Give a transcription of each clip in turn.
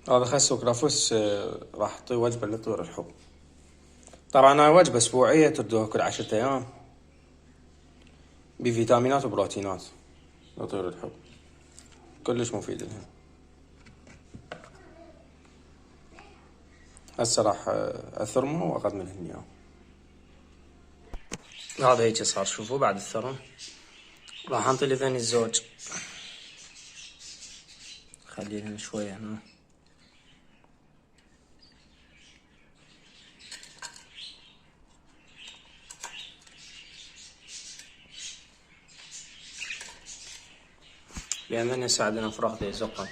هذا خس وكرافس، راح اعطيه وجبة لطيور الحب. طبعا هاي وجبة اسبوعية تردوها كل 10 ايام، بفيتامينات وبروتينات لطيور الحب، كلش مفيد لها. هسه راح اثرمه واقدم لهن اياه. هذا هيك صار، شوفوا بعد الثرم. راح انطي لذني الزوج، خلي لهم شوية هنا. لأن يساعدنا فراغ دي زقن.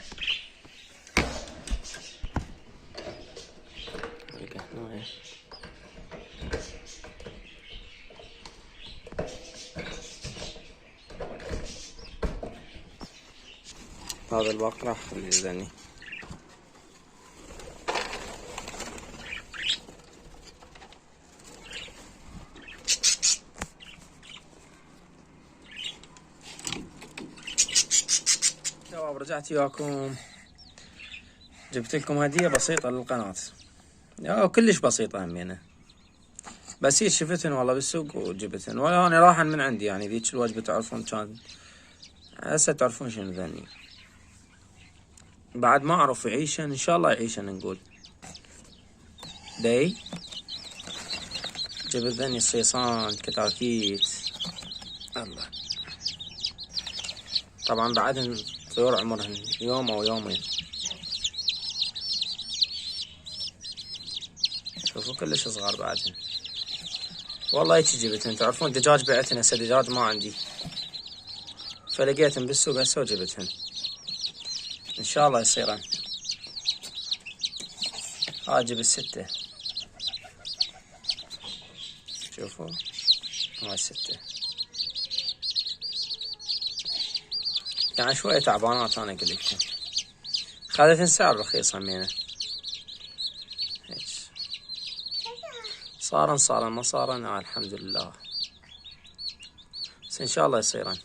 هذا الباقي راح اخليه لذني. شباب رجعت وياكم، جبت لكم هدية بسيطة للقناة، كلش بسيطة همينة، بس هي شفتن والله بالسوق وجبتن، ولا انا راحن من عندي يعني. ذيك الوجبة تعرفون كان، هسه تعرفون شنو ذني. بعد ما اعرف يعيشن، ان شاء الله يعيشن نقول. داي جبت ذني الصيصان كتاكيت. الله، طبعا بعدن طيور عمرهن يوم او يومين. شوفوا كلش صغار بعدن. والله هيك جبتن. تعرفون دجاج بعتن، هسه دجاج ما عندي، فلقيتن بالسوق هسه وجبتهن. ان شاء الله يصيرن. هاي جبت 6. شوفوا هاي 6، يعني شوية تعبانات انا قلتلكم. خذتن سعر رخيص همينه. هيك صارن ما صارن الحمد لله، بس ان شاء الله يصيرن.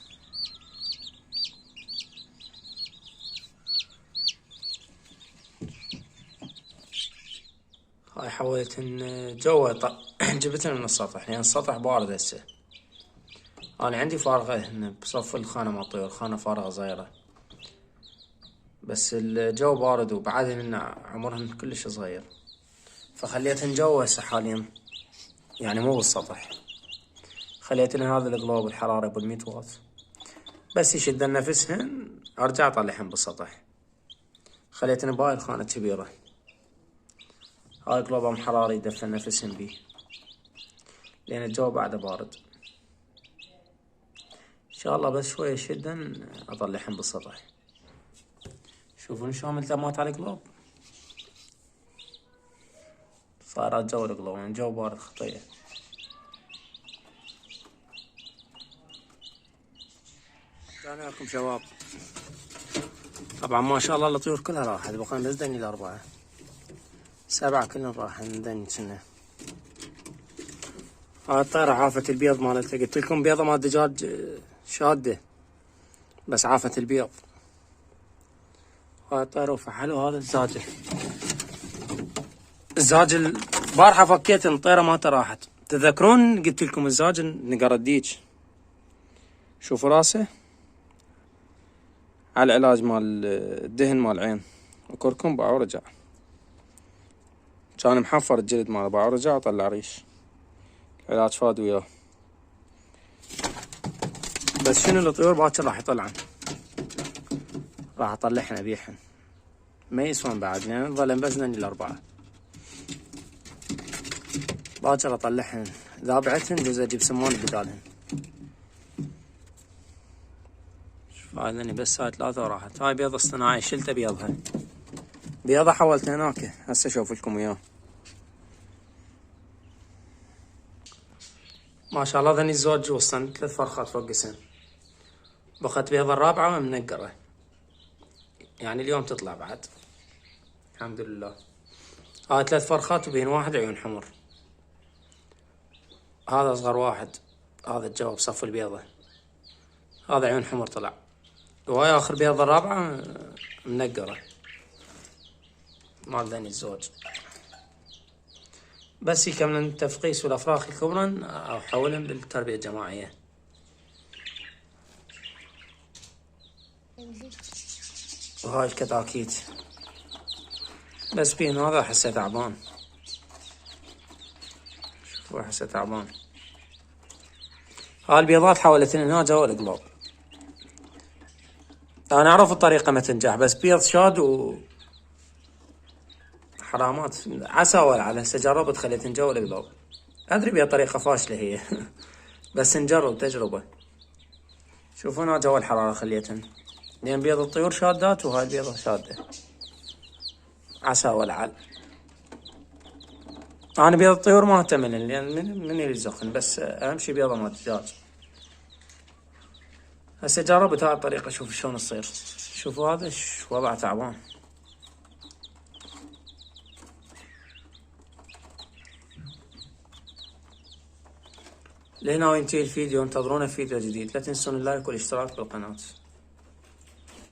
هاي حولتهن جوا جبتهن من السطح، لان السطح بارد هسه. انا عندي فارغة هن بصف الخانة مال الطيور، خانة فارغة صغيرة، بس الجو بارد وبعدهن عمرهن كلش صغير، فخليتهن جوا هسه حاليا، يعني مو بالسطح. خليتهن هذا القلوب الحرارة بال100 واط، بس يشدن نفسهن ارجع اطلعهن بالسطح. خليتهن بهاي الخانة كبيرة، هاي قلوبهم حراري يدفن نفسهن بيه، لان الجو بعده بارد. ان شاء الله بس شوية يشدن اطلعهن بالسطح. شوفون شلون ملتمات على القلوب، صارت جو القلوب، يعني جو بارد خطية. رجعنا لكم شباب. طبعا ما شاء الله الطيور كلها راحت، بقى بس دني ال4 7 كلهم راحن دني كنا. هاي الطيرة عافة البيض مالتها، قلت لكم بيضة مال دجاج شادة، بس عافة البيض. هاي الطيرة وفحلوا. هذا الزاج البارحة فكيت الطيرة مالته راحت. تذكرون قلت لكم الزاج نقرديج، شوفوا راسه على العلاج مال الدهن مال العين وكركم، باع ورجع. كان محفر الجلد ماله، باع ورجع وطلع ريش. العلاج فاد وياه. بس شنو الطيور باكر راح يطلعن، راح اطلعهن ابيعهن، ما يسوون بعد، لان ظلن بس ال4. باكر اطلعهن، اذا بعتهن جوز اجيب سمون بدالهن. شوف هاي ذني بس هاي 3 وراحت. هاي بيض اصطناعي شلته بيضها، بيضة حولته هناك، هسه اشوف لكم اياه. ما شاء الله ذني الزوج وصلن 3 فرخات فوق قسم. بقت بيضة الرابعة منقرة، يعني اليوم تطلع بعد الحمد لله. هاي 3 فرخات وبين واحد عيون حمر. هذا اصغر واحد، هذا الجواب صف البيضة، هذا عيون حمر طلع. وهاي اخر بيضة الرابعة منقرة. مال ذني الزوج. بس يكملن التفقيس والأفراخ يكبرن أو حولن بالتربية الجماعية. وهاي الكتاكيت بس بين هذا أحسه تعبان. شوفوا أحسه تعبان. هاي البيضات حاولت هنا جوا القلوب. أنا أعرف الطريقة ما تنجح، بس بيض شاد و حرامات عسى على هسه جربت خليت نجوا القلوب. أدري بيها طريقة فاشلة هي بس نجرب تجربة. شوفوا هنا جوا الحرارة خليتن، لأن بيض الطيور شادات وهاي البيضة شادة. عسى والعل. أنا بيض الطيور ما أهتم منه، لأن من يرزقن، بس أهم شي بيضة مال الدجاج. هسه جربت هاي الطريقة، شوف شلون تصير. شوفوا هذا وضعه تعبان. لهنا وينتهي الفيديو، انتظرونا في فيديو جديد. لا تنسون اللايك والاشتراك بالقناة.